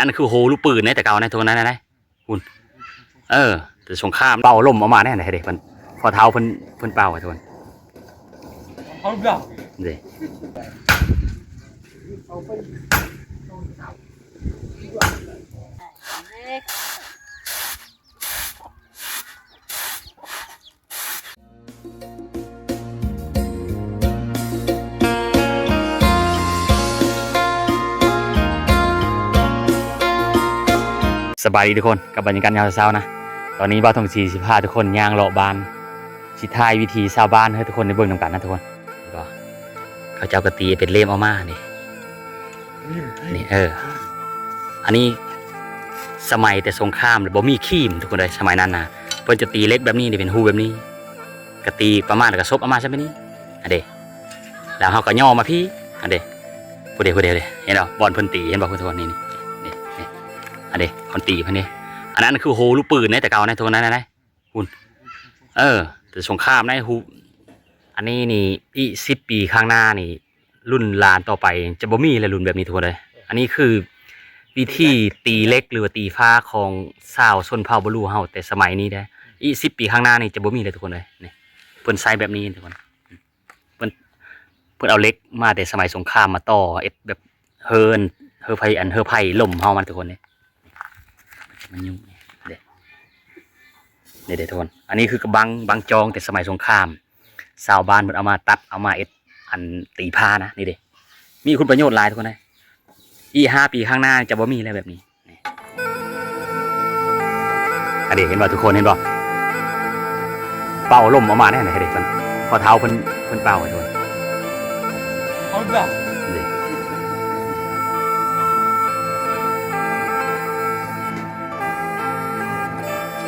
นั้นคือโฮลูกปืนในแต่เก่าในตัวนั้นนะคุณแต่สงครามเป่าล่มออกมาแน่ไหนเด็กมันพอเท้าเพิ่นเป่าไอ้ทุนเอาลูกดอกเด็สบายดีทุกคนกับบรรยากาศยามเช้านะตอนนี้บ้านทงชีสิพาทุกคนย่างเลาะบ้านสิทายวิธีชาวบ้านให้ทุกคนได้เบิ่งนำกันนะทุกคนก็เขาเจ้ากระตีเป็นเล่มเอามานี่อันนี้สมัยแต่สงครามหรือบ่มีขี้มทุกคนเลยสมัยนั้นนะเพิ่นจะตีเล็กแบบนี้นี่เป็นหูแบบนี้กระตีประมาณกระซบเอามาใช่ไหมนี่อันเดแล้วเขาก็ย่อมาพี่อันเดผู้เดียวเลยเห็นหรอบอลเพิ่นตีเห็นบ่ทุกคนนี่อันเดคนตีพันนี้อันนั้นคือโฮลูกปืนในแต่เก่าในตัวนั้นนะคุณแต่สงครามในฮูอันนี้นี่อี10 ปีข้างหน้านี่รุ่นลานต่อไปจะบ่มีเลยรุ่นแบบนี้ทุกคนเลยอันนี้คือวิธีตีเล็กหรือว่าตีฟ้าของชาวชนเผ่าบลูเฮาแต่สมัยนี้ได้อี10 ปีข้างหน้านี่จะบ่มีเลยทุกคนเลยนี่เพิ่นใส่แบบนี้ทุกคนเพิ่นเอาเล็กมาแต่สมัยสงครามมาต่อแบบเฮอไผ่ล่มเฮามันทุกคนเลยมันยุ่งเด็ดทุกคนอันนี้คือกระบังจองแต่สมัยสงครามชาวบ้านมันเอามาตัดเอามาอันตีผ้านะนี่เด็มีคุณประโยชน์หลายทุกคนเลยอี5 ปีข้างหน้าจะบ่มีอะไรแบบนี้อันนี้เห็นบ่ทุกคนเห็นบ่เป่าล่มออกมาแน่ไหนเด็กมันพอเท้าเพิ่นเป่าทุกคนเอาแบบ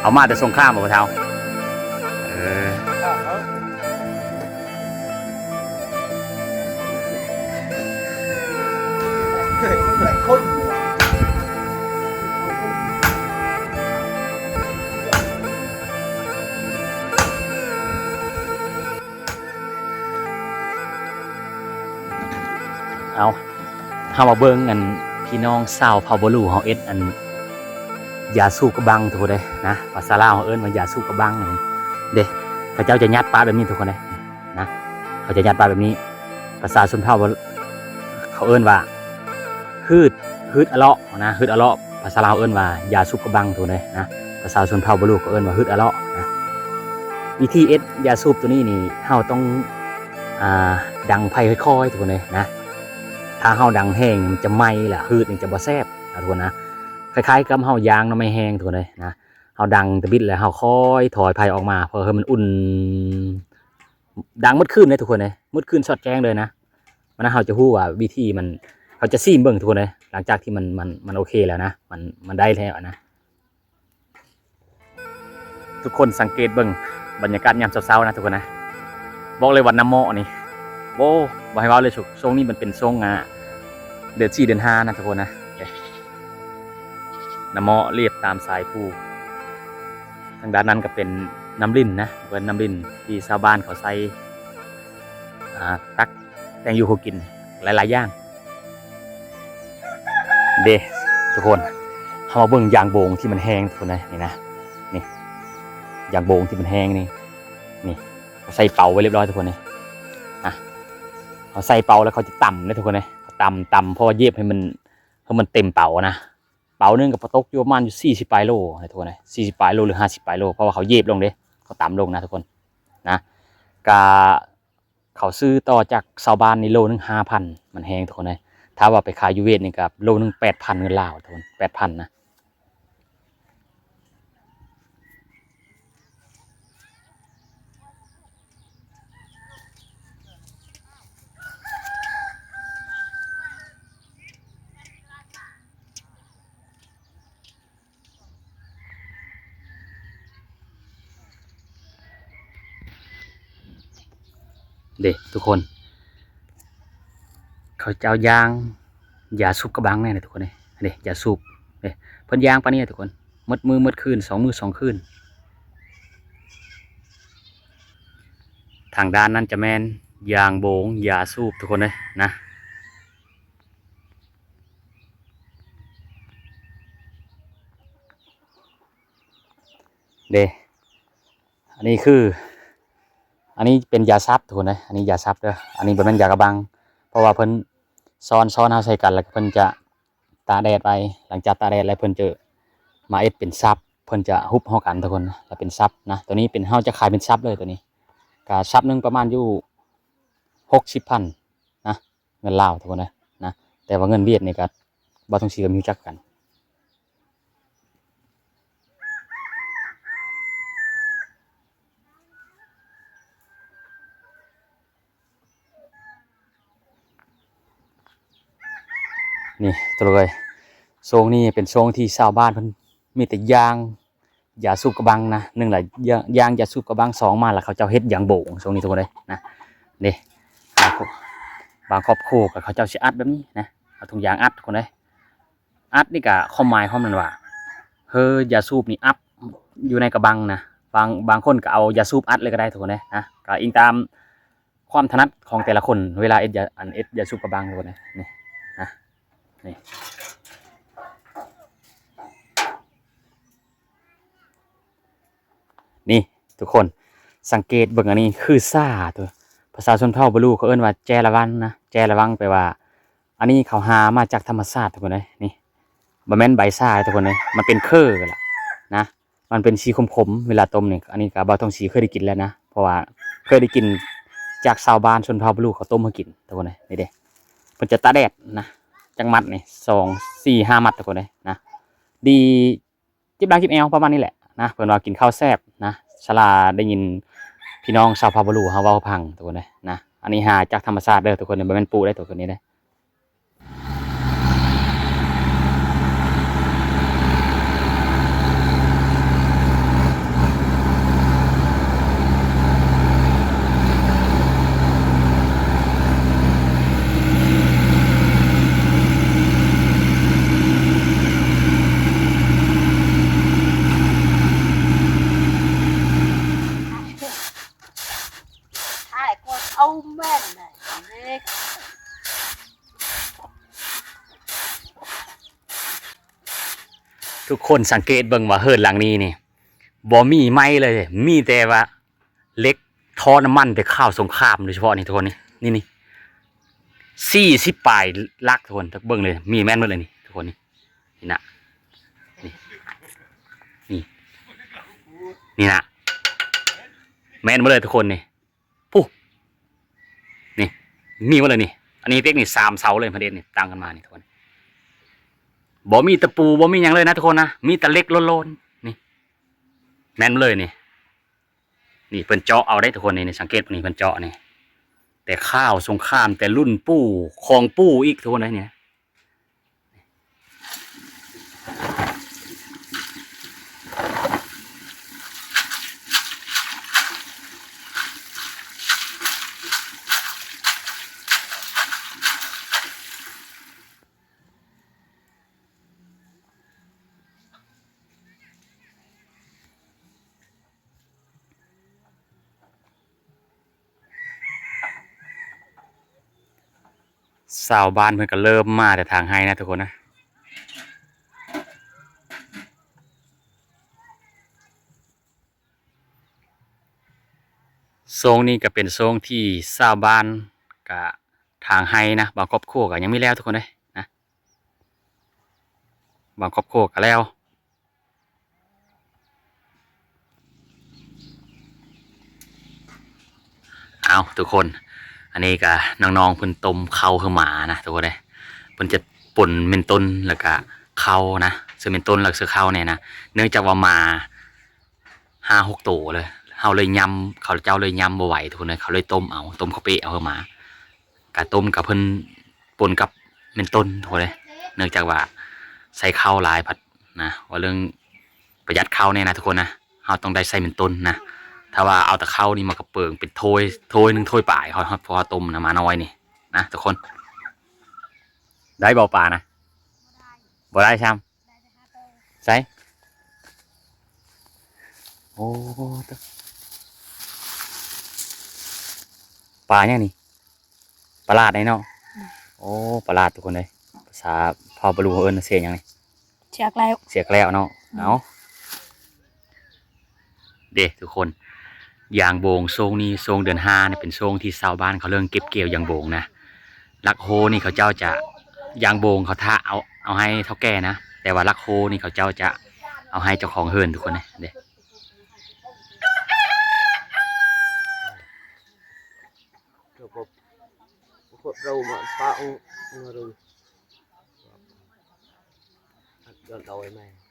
เอามาแต่สงครามบ่เท้าเอาเฮามาเบิ่งกันพี่น้องชาวเผ่าบลูเฮาอันยาสูบกระบังทุกคนเลยนะภาษาลาวเขาว่ายาสูบกระบังเด็กพระเจ้าจะยัดปลาแบบนี้ทุกคนเลยนะเขาจะยัดปลาแบบนี้ภาษาชนเผ่าเขาว่าฮืดอะเลาะนะฮืดอะเลาะภาษาลาวว่ายาสูบกระบังทุกคนเลยนะภาษาชนเผ่าบลูเขาว่าฮืดอะเลาะนะวิธียาสูบตัวนี้นี่เฮาต้องดังไฟค่อยๆทุกคนเลยนะถ้าเฮาดังแห้งมันจะไหม้แหละฮืดมันจะบ่แซ่บทุกคนนะคล้ายๆกับเฮายางไม่แห้งทุกคนเลยนะเฮาดังตะบิดแล้วเฮาค่อยถอยไฟออกมาเพราะให้มันอุ่นดังมืดขึ้นเลยทุกคนเลยมืดขึ้นสอดแจ้งเลยนะมันเฮาจะฮู้ว่าวิธีมันเขาจะซีมเบิ่งทุกคนเลยหลังจากที่มันโอเคแล้วนะมันได้แล้วนะทุกคนสังเกตเบิ่งบรรยากาศยามเช้าๆนะทุกคนนะบอกเลยวันน้ำหม้อนี่โบ้บอกให้ว่าเลยช่วงนี้มันเป็นช่วงเดือน4 เดือน 5นะทุกคนนะน้ำหม้อเรียบตามสายภูทางด้านนั้นก็เป็นน้ำลิ้นนะเป็นน้ำลิ้นที่ชาวบ้านเขาใส่ตักแตงยูเขากินหลายๆอย่างเด้ทุกคนเขามาเบิ่งยางโบงที่มันแห้งทุกคนนะนี่นะนี่ยางโบงที่มันแห้งนี่ใส่เป่าไว้เรียบร้อยทุกคนนี่เขาใส่เป่าแล้วเขาจะต่ำนะทุกคนนะต่ำเพราะว่าเย็บให้มันเต็มเป่านะเป่านึงกับปลาตกอยู่ประมาณอยู่40 ปลายโลนะทุกคนนะ40 ปลายโลหรือ50 ปลายโลเพราะว่าเขาเย็บลงเด้เขาต่ำลงนะทุกคนนะกาเขาซื้อต่อจากชาวบ้านในโลนึง5,000มันแห้งทุกคนนะถ้าว่าไปขายยูเวสนี่กับโลนึง8,000 เงินลาวทุกคน8,000นะเด็กทุกคนเขาเจ้ายางยาสูบกระบังเนี่ยทุกคนเนี่ยเด็กยาสูบเด็กเพิ่นยางปะเนี่ยทุกคนมืดมือมืดคืน2 มือ 2 คืนทางด้านนั้นจะแม่นยางโบงยาสูบทุกคนเลยนะ เดอันนี้คืออันนี้เป็นยาซับทุกคนนะอันนี้ยาซับเด้ออันนี้บ่แม่นยากระบังเพราะว่าเพิ่นซ้อนเฮาใส่กันแล้วเพิ่นจะตากแดดไปหลังจากตากแดดแล้วเพิ่นจะมาเอ็ดเป็นซับเพิ่นจะฮุบเฮากันทุกคนนะแล้วเป็นซับนะตัวนี้เป็นเฮาจะขายเป็นซับเลยตัวนี้ก็ซับนึงประมาณอยู่60,000นะเงินลาวทุกคนนะแต่ว่าเงินเวียดนี่ก็บ่ต้องสิก็มีรู้จักกันนี่ตัวเลยโซงนี่เป็นโซงที่ชาวบ้านเพิ่นมีแต่ยางยาสูบกระบังนะหนึ่งแหละยางยาสูบกระบังสองมาแล้วเขาเจ้าเฮ็ดยางโบงโซงนี้ทุกคนเลยนะนี่บางครอบครัวกับเขาเจ้าสิอัดแบบนี้นะเอาถุงยางอัดทุกคนเลยอัดนี่ก็ความหมายของมันว่าเฮ้ยยาสูบนี่อัดอยู่ในกระบังนะบางคนก็เอายาสูบอัดเลยก็ได้ทุกคนเลยนะก็อิงตามความถนัดของแต่ละคนเวลาเอ็ดยาสูบกระบังทุกคนเลยนี่นะนี่นี่ทุกคนสังเกตเบิ่งอันนี้คือซ่าตัวภาษาชนเผ่าบลูเขาเอิ้นว่าแจละวันนะแจละวังแปลว่าอันนี้เขาหามาจากธรรมชาติทุกคนเลยนี่บะแม่นใบซ่าทุกคนเลยมันเป็นเครือกันละนะมันเป็นสีขมๆเวลาต้มเนี่ยอันนี้กับบาวทองสีเคยได้กินแล้วนะเพราะว่าเคยได้กินจากชาวบ้านชนเผ่าบลูเขาต้มมากินทุกคนเลยนี่เด้มันจะตาแดดนะจังมัดนี่2 4 5 มัดทุกคนเลยนะดีจิบดังจิบแอลประมาณนี้แหละนะเพิ่นว่ากินข้าวแซ่บนะชลาได้ยินพี่น้องชาวพาบลูเฮาเว้าพังทุกคนเลยนะอันนี้หาจากธรรมชาติเด้อทุกคนบ่แม่นปลูกได้ตัวนี้เด้อใช่กดเอาแม่นเลยเล็กทุกคนสังเกตเบิ่งว่าเฮือนหลังนี้นี่บ่มีไม้เลยมีแต่ว่าเหล็กท่อน้ำมันแต่ข้าวสงครามโดยเฉพาะนี่ทุกคนนี่40 ปลายลักทุกคนเบิ่งเลยมีแม่นหมดเลยนี่ทุกคนนี่นะนี่นี่นี่นะแม่นหมดเลยทุกคนนี่ปุ๊นี่มีหมดเลยนี่อันนี้เป๊กนี่3 เสาเลยประเด็นนี่ตั้งกันมานี่ทุกคนบ่มีตะปูบ่มีหยังเลยนะทุกคนนะมีแต่เหล็กโลนๆนี่แม่นหมดเลยนี่นี่เพิ่นเจาะเอาได้ทุกคนนี่สังเกตนี่เพิ่นเจาะนี่แต่ข้าวสงครามแต่รุ่นปู่ของปู่อีกทุกคนนะเนี่ยชาวบ้านเพิ่นก็เริ่มมาแต่ทางให้นะทุกคนนะโซงนี้ก็เป็นโซงที่ชาวบ้านกับทางให้นะบางครอบครัวก็ยังไม่แล้วทุกคนเลยนะบางครอบครัวก็แล้วเอาทุกคนอันนี้ก็น้องๆเพิ่นต้มข้าวคือหมานะทุกคนเลยเพิ่นจะป่นเมนต้นแล้วก็ข้าวนะซื้อเมนต้นแล้วซื้อข้าวเนี่ยนะเนื่องจากว่ามา5-6 ตัวเลยเขาเลยยำเขาเจ้าเลยยำบ่ไหวทุกคนเลยเขาเลยต้มข้าวเปะเอาคือหมากะต้มกับเพิ่นป่นกับเมนต้นทุกคนเลยเนื่องจากว่าใส่ข้าวหลายผัดนะว่าเรื่องประหยัดข้าวเนี่ยนะทุกคนนะเราต้องได้ใส่เมนต้นนะถ้าว่าเอาแต่ข้าวนี่มากระเปิงเป็นถ้วยหนึ่งถ้วยป่ายเขาพอต้มนะมาน้อยนี่นะทุกคนได้เบาป่านะบ่ได้ช่ำใช่โอ้ปลาเนี่ยนี่ปลาลาดไอ้เนาะโอ้ปลาลาดทุกคนเลยภาษาพอบรูเอิญเสียงยังไง เชือกแล้ว เสียแล้วเนาะเอา เด้ทุกคนยางโบงทรงนี้ทรงเดือนห้าเนี่ยเป็นทรงที่ชาวบ้านเขาเรื่องเก็บเกี่ยวยางโบงนะลักโฮนี่เขาเจ้าจะยางโบงเขาท่าเอาให้เท่าแก่นะแต่ว่าลักโฮนี่เขาเจ้าจะเอาให้เจ้าของเฮินทุกคนนะเด้ cukup rau mak pak ngaru. Jangan tahu emang.